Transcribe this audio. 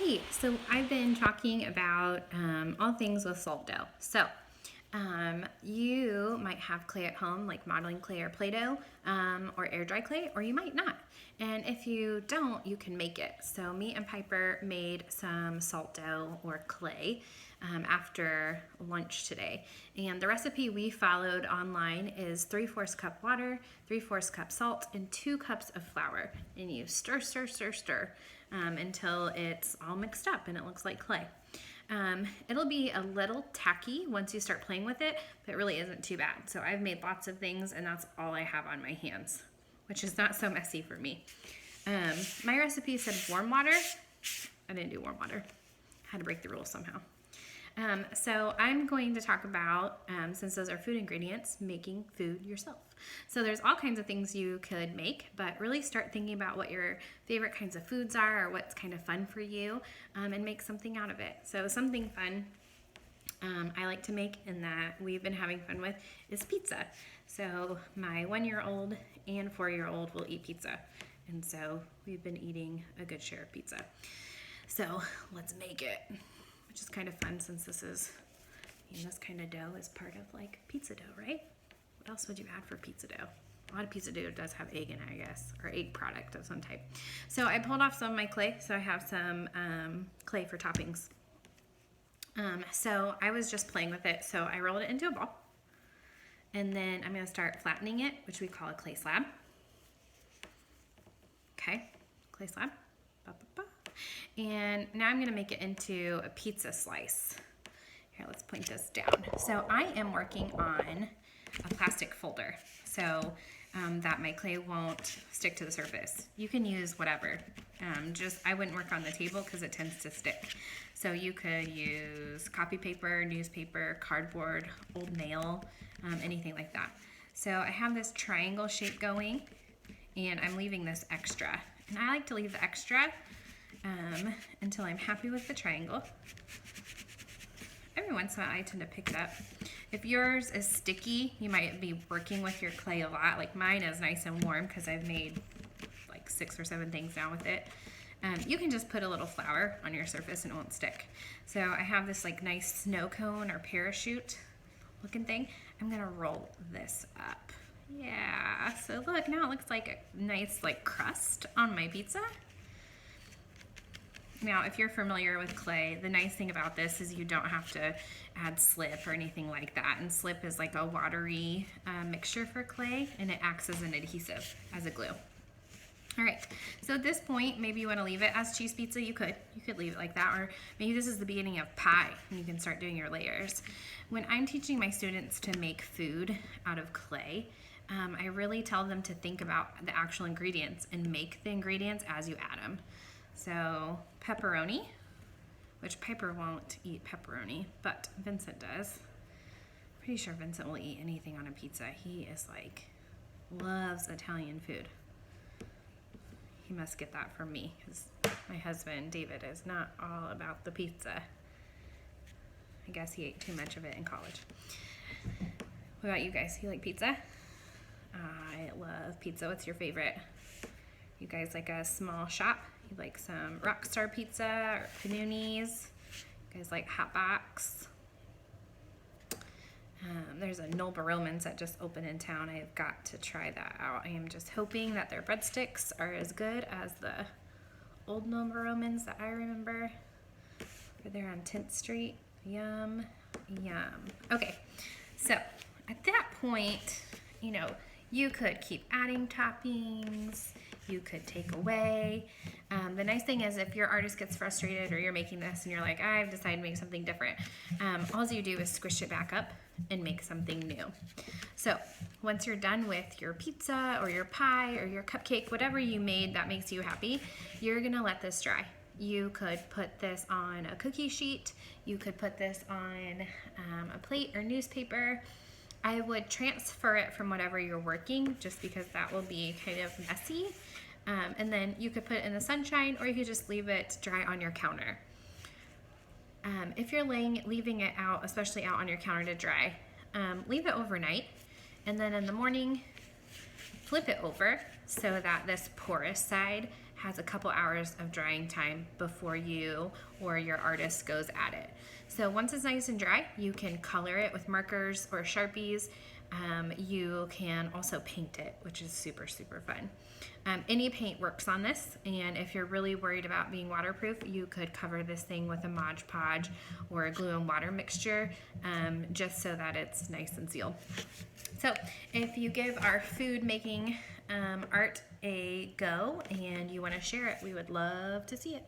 Hey, so I've been talking about all things with salt dough. So you might have clay at home, like modeling clay or Play-Doh, or air dry clay, or you might not. And if you don't, you can make it. So me and Piper made some salt dough or clay after lunch today. And the recipe we followed online is 3/4 cup water, 3/4 cup salt, and 2 cups of flour. And you stir, stir, stir, stir until it's all mixed up and it looks like clay. It'll be a little tacky once you start playing with it, but it really isn't too bad. So I've made lots of things and that's all I have on my hands, which is not so messy for me. My recipe said warm water. I didn't do warm water. I had to break the rules somehow. So I'm going to talk about, since those are food ingredients, making food yourself. So there's all kinds of things you could make, but really start thinking about what your favorite kinds of foods are or what's kind of fun for you, and make something out of it. So something fun I like to make and that we've been having fun with is pizza. So my 1-year-old and 4-year-old will eat pizza. And so we've been eating a good share of pizza. So let's make it. Which is kind of fun since this is, this kind of dough is part of like pizza dough, right? What else would you add for pizza dough? A lot of pizza dough does have egg in it, I guess, or egg product of some type. So I pulled off some of my clay, so I have some clay for toppings. So I was just playing with it, so I rolled it into a ball. And then I'm gonna start flattening it, which we call a clay slab. Okay, clay slab. Ba, ba, ba. And now I'm gonna make it into a pizza slice. Here, let's point this down. So I am working on a plastic folder so that my clay won't stick to the surface. You can use whatever. I wouldn't work on the table because it tends to stick. So you could use copy paper, newspaper, cardboard, old nail, anything like that. So I have this triangle shape going and I'm leaving this extra. And I like to leave the extra until I'm happy with the triangle. Every once in a while I tend to pick it up. If yours is sticky, you might be working with your clay a lot. Like mine is nice and warm because I've made like 6 or 7 things now with it. You can just put a little flour on your surface and it won't stick. So I have this like nice snow cone or parachute looking thing. I'm gonna roll this up. Yeah, so look, now it looks like a nice like crust on my pizza. Now, if you're familiar with clay, the nice thing about this is you don't have to add slip or anything like that. And slip is like a watery mixture for clay, and it acts as an adhesive, as a glue. All right, so at this point, maybe you want to leave it as cheese pizza. You could leave it like that, or maybe this is the beginning of pie, and you can start doing your layers. When I'm teaching my students to make food out of clay, I really tell them to think about the actual ingredients and make the ingredients as you add them. So pepperoni, which Piper won't eat pepperoni, but Vincent does. Pretty sure Vincent will eat anything on a pizza. He is like, loves Italian food. He must get that from me because my husband, David, is not all about the pizza. I guess he ate too much of it in college. What about you guys? You like pizza? I love pizza. What's your favorite? You guys like a small shop? You like some Rockstar Pizza or Paninis? You guys like Hot Box? There's a Noble Romans that just opened in town. I've got to try that out. I am just hoping that their breadsticks are as good as the old Noble Romans that I remember. Over there on 10th Street. Yum, yum. Okay, so at that point, you could keep adding toppings. You could take away. The nice thing is if your artist gets frustrated or you're making this and you're like, I've decided to make something different, all you do is squish it back up and make something new. So once you're done with your pizza or your pie or your cupcake, whatever you made that makes you happy, you're gonna let this dry. You could put this on a cookie sheet. You could put this on a plate or newspaper. I would transfer it from whatever you're working just because that will be kind of messy. And then you could put it in the sunshine or you could just leave it dry on your counter. If you're leaving it out, especially out on your counter to dry, leave it overnight. And then in the morning, flip it over so that this porous side has a couple hours of drying time before you or your artist goes at it. So once it's nice and dry, you can color it with markers or Sharpies. You can also paint it, which is super, super fun. Any paint works on this, and if you're really worried about being waterproof, you could cover this thing with a Mod Podge or a glue and water mixture, just so that it's nice and sealed. So if you give our food making art a go and you want to share it, we would love to see it.